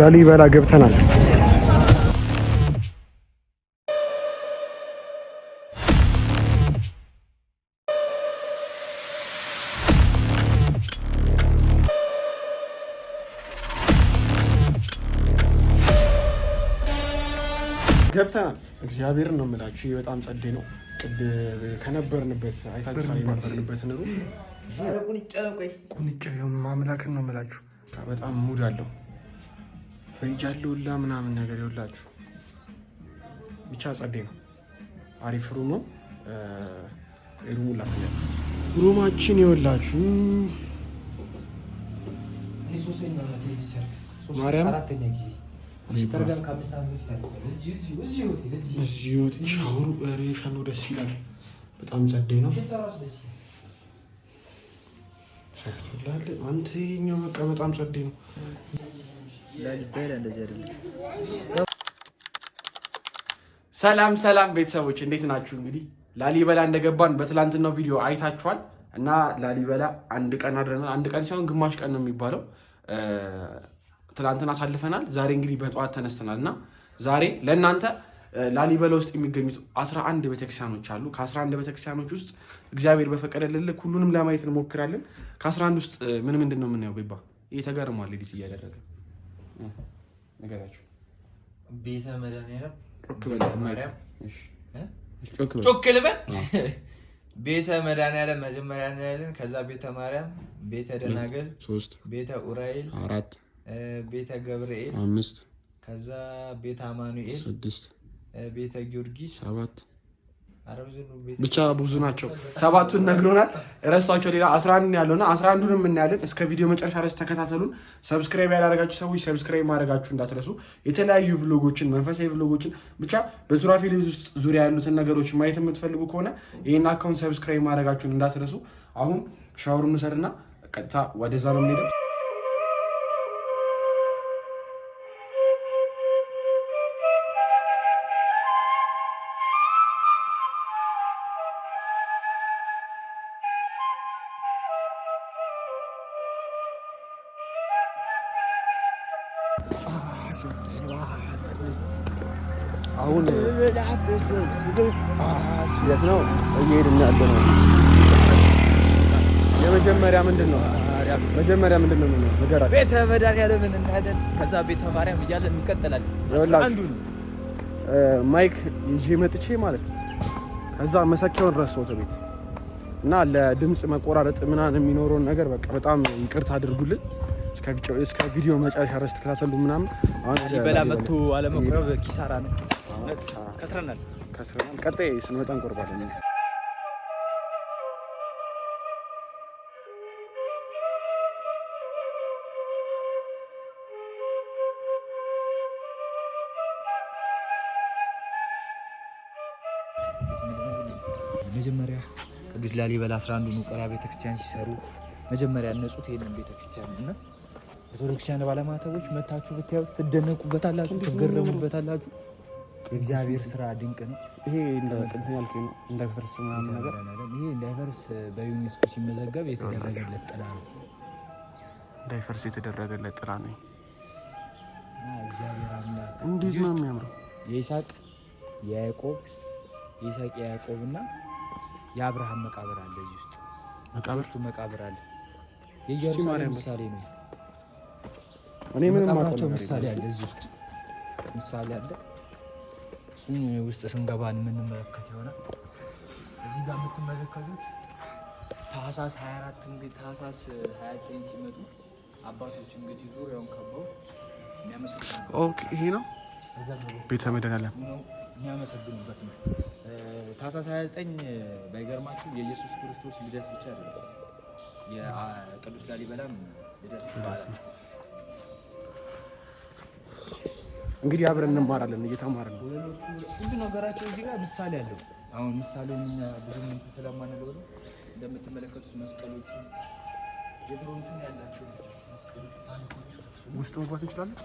ላሊበላ ገብተናል። ገብተናል። እግዚአብሔርን ነው የምላችሁ። ይሄ በጣም ጸዴ ነው። ከነበርንበት አይታችሁበት ነው። ቁንጫ ማምላክን ነው የምላችሁ። በጣም ሙድ አለው። ፍሪጅ አለው ሁላ ምናምን ነገር ይኸውላችሁ። ብቻ ጸዴ ነው። አሪፍ ሩም ነው። ሩሙን ላሳያችሁ። ሩማችን ይኸውላችሁ ማርያም ሻወሩ ሬሻኑ ደስ ይላል። በጣም ጸዴ ነው። ሸፍቱላል አንተ የኛው በቃ በጣም ጸዴ ነው። ሰላም ሰላም ቤተሰቦች እንዴት ናችሁ? እንግዲህ ላሊበላ እንደገባን በትላንትናው ቪዲዮ አይታችኋል። እና ላሊበላ አንድ ቀን አድረናል። አንድ ቀን ሳይሆን ግማሽ ቀን ነው የሚባለው። ትላንትና አሳልፈናል። ዛሬ እንግዲህ በጠዋት ተነስተናል እና ዛሬ ለእናንተ ላሊበላ ውስጥ የሚገኙት 11 ቤተክርስቲያኖች አሉ። ከ11 ቤተክርስቲያኖች ውስጥ እግዚአብሔር በፈቀደልን ልክ ሁሉንም ለማየት እንሞክራለን። ከ11 ውስጥ ምን ምንድን ነው የምናየው? ቢባ ይሄ ተገርሟል። ሊስ እያደረገ ነገራችሁ ቤተ መድኃኒዓለም ጮክ ልበል። ቤተ መድኃኒዓለም መጀመሪያ እናያለን። ከዛ ቤተ ማርያም፣ ቤተ ደናገል 3፣ ቤተ ኡራኤል 4፣ ቤተ ገብርኤል 5፣ ከዛ ቤተ አማኑኤል 6፣ ቤተ ጊዮርጊስ 7። ብቻ ብዙ ናቸው። 7ቱን ነግሮናል። ረስቷቸው ሌላ 11 ያለውና 11ዱንም እናያለን። እስከ ቪዲዮ መጨረሻ ድረስ ተከታተሉን። ሰብስክራይብ ያላደረጋችሁ ሰዎች ሰብስክራይብ ማድረጋችሁ እንዳትረሱ። የተለያዩ ቭሎጎችን፣ መንፈሳዊ ቭሎጎችን ብቻ በሱራፌል ውስጥ ዙሪያ ያሉትን ነገሮች ማየት የምትፈልጉ ከሆነ ይሄን አካውንት ሰብስክራይብ ማድረጋችሁን እንዳትረሱ። አሁን ሻወሩን እንሰርና ቀጥታ ወደዛ ነው የምንሄደው። አሁን የት ነው እየሄድን ያለ ነው? የመጀመሪያ ምንድን ነው ነገራችሁ? ቤተ መድኃኒዓለምን እናያለን። ከዛ ቤተ ማርያም እያለን እንቀጥላለን። አንዱን ማይክ ይዤ መጥቼ ማለት ነው። ከዛ መሰኪያውን ረሳሁት ቤት እና ለድምፅ መቆራረጥ ምናምን የሚኖረውን ነገር በቃ በጣም ይቅርታ አድርጉልን። እስከ ቪዲዮ መጨረሻ ድረስ ተከታተሉ። ምናምን ላሊበላ መጥቶ አለመቁረብ ኪሳራ ነው። ከስረናል። ቀጣይ ስንመጣ እንቆርባለን። መጀመሪያ ቅዱስ ላሊበላ 11ዱን ውቅር ቤተክርስቲያን ሲሰሩ መጀመሪያ ያነጹት ይሄንን ቤተክርስቲያን እና ቤተክርስቲያን ባለማተቦች መታችሁ ብታዩት ትደነቁበታላችሁ፣ ትገረሙበታላችሁ። የእግዚአብሔር ስራ ድንቅ ነው። ይሄ እንዳይፈርስ ምናምን ነገር ይሄ እንዳይፈርስ በዩኔስኮ ሲመዘገብ የተደረገለት ጥላ ነው። እንዳይፈርስ የተደረገለት ጥላ ነው። እግዚአብሔር አምላክ እንዴት ነው የሚያምረው! የይስሐቅ የያዕቆብና የአብርሃም መቃብር አለ እዚህ ውስጥ። ሶስቱ መቃብር አለ። የኢየሩሳሌም ምሳሌ ነው። እኔ ምንም ማውቀው ምሳሌ አለ እዚህ ውስጥ ምሳሌ አለ። እሱን ውስጥ ስንገባ የምንመለከት ይሆናል። እዚህ ጋር የምትመለከቱት ታህሳስ 24 እንግዲህ ታህሳስ 29 ሲመጡ አባቶች እንግዲህ ዙሪያውን ከበው የሚያመሰግኑበት። ኦኬ ይሄ ነው ቤተ መድኃኒዓለም የሚያመሰግኑበት ነው። ታህሳስ 29 ባይገርማችሁ የኢየሱስ ክርስቶስ ልደት ብቻ አይደለም፣ የቅዱስ ላሊበላም ልደት ይባላል። እንግዲህ አብረን እንማራለን፣ እየተማርን ነው። ሁሉ ነገራቸው እዚህ ጋር ምሳሌ አለው። አሁን ምሳሌውን እኛ ብዙ ምን ስለማንለው ነው። እንደምትመለከቱት መስቀሎቹ የድሮ እንትን ያላቸው ናቸው። መስቀሎቹ ታሪኮቹ ውስጥ መግባት እንችላለን።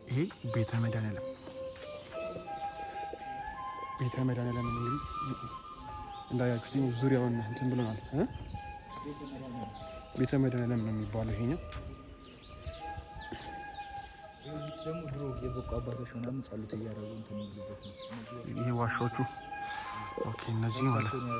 ይሄ ቤተ መድኃኒዓለም እንግዲህ እንዳያችሁት ዙሪያውን እንትን ብለናል። ቤተ መድኃኒዓለም ነው የሚባለው ይሄኛው። ደግሞ ድሮ የበቁ አባቶች ምናምን ጸሎት እያደረጉ እንትን የሚሉበት ነው። ይሄ ዋሻዎቹ ኦኬ፣ እነዚህ ማለት ነው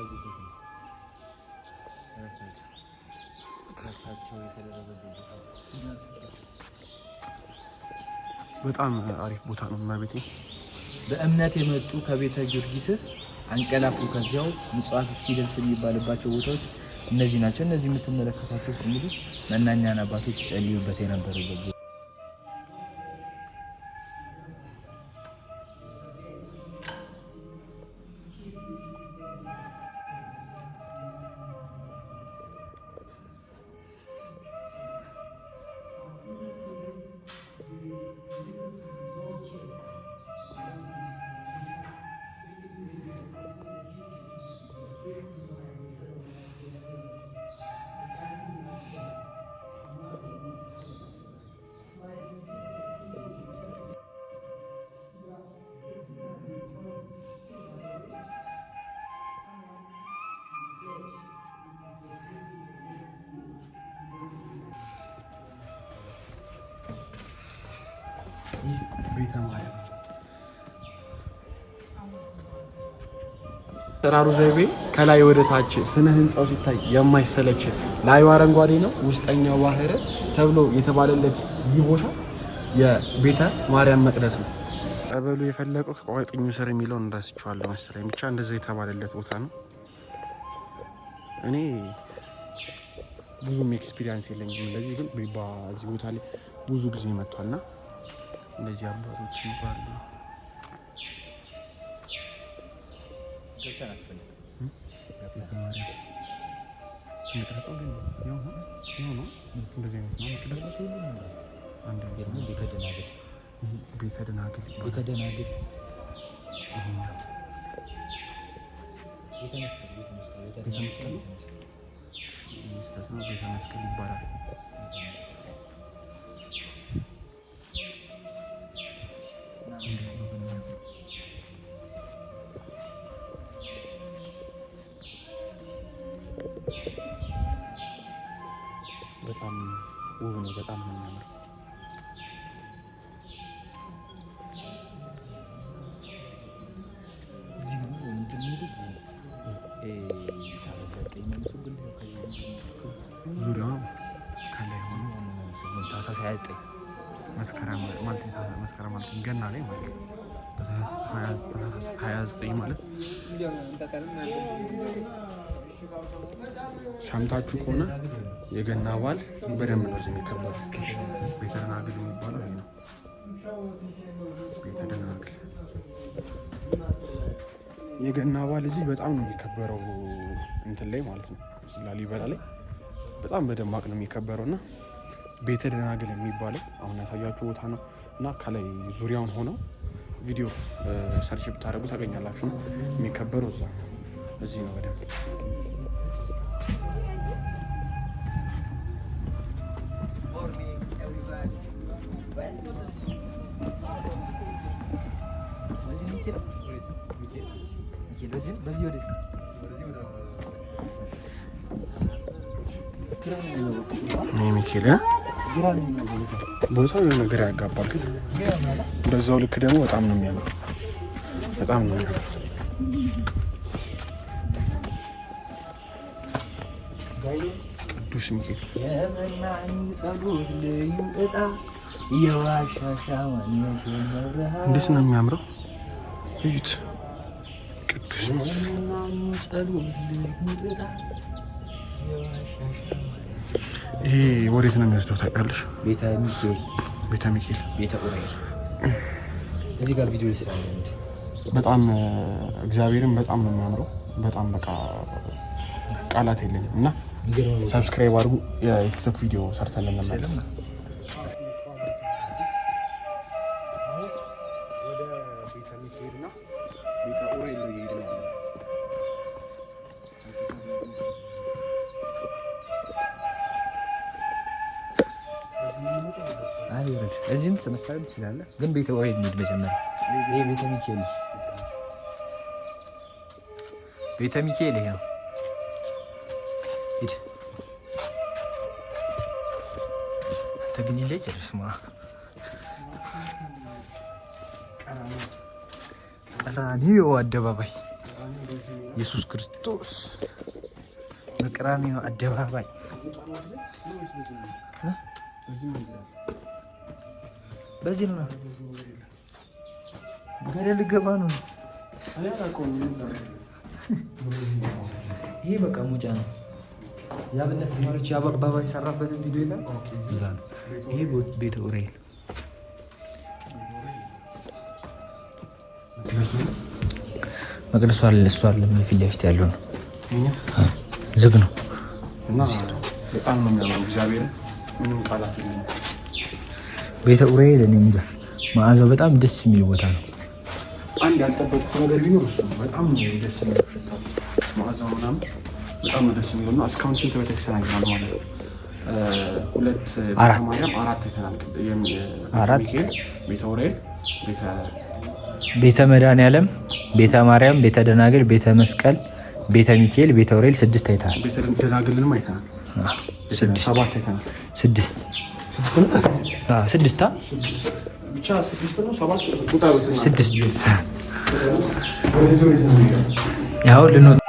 በጣም አሪፍ ቦታ ነው። ማቤቴ በእምነት የመጡ ከቤተ ጊዮርጊስ አንቀላፉ ከዚያው ምጽዋት እስኪደርስ የሚባልባቸው ቦታዎች እነዚህ ናቸው። እነዚህ የምትመለከታቸው እንግዲህ መናኛን አባቶች ይጸልዩበት የነበሩበት ቤተ ማርያም ተራሩ ዘይቤ ከላይ ወደ ታች ስነ ህንጻው ሲታይ የማይሰለች ላዩ አረንጓዴ ነው፣ ውስጠኛው ባህር ተብሎ የተባለለት ይህ ቦታ የቤተ ማርያም መቅደስ ነው። ጸበሉ የፈለቀው ከቋጥኙ ስር የሚለውን እንዳስቸዋለሁ መሰለኝ። ብቻ እንደዚህ የተባለለት ቦታ ነው። እኔ ብዙም ኤክስፒሪየንስ የለኝም እንደዚህ፣ ግን በዚህ ቦታ ላይ ብዙ ጊዜ መጥቷልና እንደዚህ አባቶች ይባሉ ይባላል። በጣም ውብ ነው። በጣም ነው የሚያምር። እዚህ ነው እንትን የሚሉት ዙሪያው ከላይ ሆኖ ታህሳስ 29 መስከረም ማለት ገና ላይ ማለት ነው። 29 ማለት ሰምታችሁ ከሆነ የገና በዓል በደንብ ነው እዚህ የሚከበረው። ቤተ ደናግል የሚባለው ይሄ ነው። ቤተ ደናግል የገና በዓል እዚህ በጣም ነው የሚከበረው፣ እንትን ላይ ማለት ነው። ላሊበላ ላይ በጣም በደማቅ ነው የሚከበረው እና ቤተ ደናግል የሚባለው አሁን ያሳያችሁ ቦታ ነው እና ከላይ ዙሪያውን ሆነው ቪዲዮ ሰርች ብታደርጉ ታገኛላችሁ። የሚከበረው እዛ ነው፣ እዚህ ነው በደንብ ሚካኤል ቦታው የሆነ ነገር ያጋባል፣ ግን በዛው ልክ ደግሞ በጣም ነው የሚያምር። በጣም ነው የሚያምር። ቅዱስ ሚካኤል እንዴት ነው የሚያምረው! እዩት። ቅዱስ ይሄ ወዴት ነው የሚወስደው ታውቃለሽ? ቤተ ሚካኤል፣ ቤተ ሚካኤል፣ ቤተ ኡራኤል እዚህ ጋር ቪዲዮ ይስራል። በጣም እግዚአብሔርን በጣም ነው የሚያምረው። በጣም በቃ ቃላት የለኝም እና ሰብስክራይብ አድርጉ። የቲክቶክ ቪዲዮ ሰርተን ለመመለስ ወደ ቤተ ሚካኤልና ቤተ ኡራኤል እየሄድን ነው። እዚህም ተመሳሳይ ትችላለህ፣ ግን ቤተ ኡራኤል እንሂድ መጀመሪያ። ይሄ ቤተ ሚካኤል፣ ቤተ ሚካኤል ይሄ ነው። ሂድ ተግኝ ላይ ጨርስማ ቀራንዮ አደባባይ ኢየሱስ ክርስቶስ በቀራንዮ አደባባይ በዚህ ነው ገደል ገባ ነው። ይሄ በቃ ሙጫ ነው። ያብነት ተማሪዎች ያበቅባባ የሰራበትን ቪዲዮ ይላል እዛ ነው። ይሄ ቤተ ኡራኤል መቅደሱ አለ። እሱ አለ ፊት ለፊት ያለው ነው። ዝግ ነው እና በጣም ነው የሚያምረው። እግዚአብሔር ምንም ቃላት የለም። ቤተ ኡራኤል እኔ እንጃ መዓዛው በጣም ደስ የሚል ቦታ ነው። አንድ ያልጠበቁት ነገር ቢኖር እሱ በጣም ነው ደስ የሚለው ሽታ መዓዛው ምናምን በጣም ነው ደስ የሚለው እና እስካሁን ስንት ቤተክርስቲያን አይተናል ማለት ነው? 2 ቤተ ማርያም 4 አይተናል። ሚካኤል፣ ቤተ ኡራኤል፣ ቤተ መድኃኔዓለም፣ ቤተ ማርያም፣ ቤተ ደናግል፣ ቤተ መስቀል፣ ቤተ ሚካኤል፣ ቤተ ኡራኤል 6 አይተናል። ቤተ ደናግልንም አይተናል። 7 አይተናል። 6 ብቻ 6 ነው 7 ቁጥር 6 ያው ልንወጣ